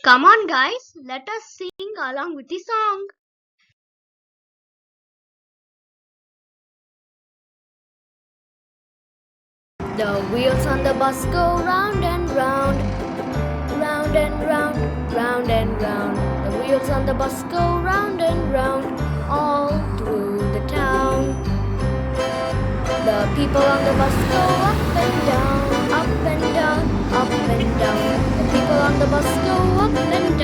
Come on, guys, let us sing along with the song. The wheels on the bus go round and round, round and round, round and round. The wheels on the bus go round and round, all through the town. The people on the bus go up and down, up and down, up and down. The people on the bus go up and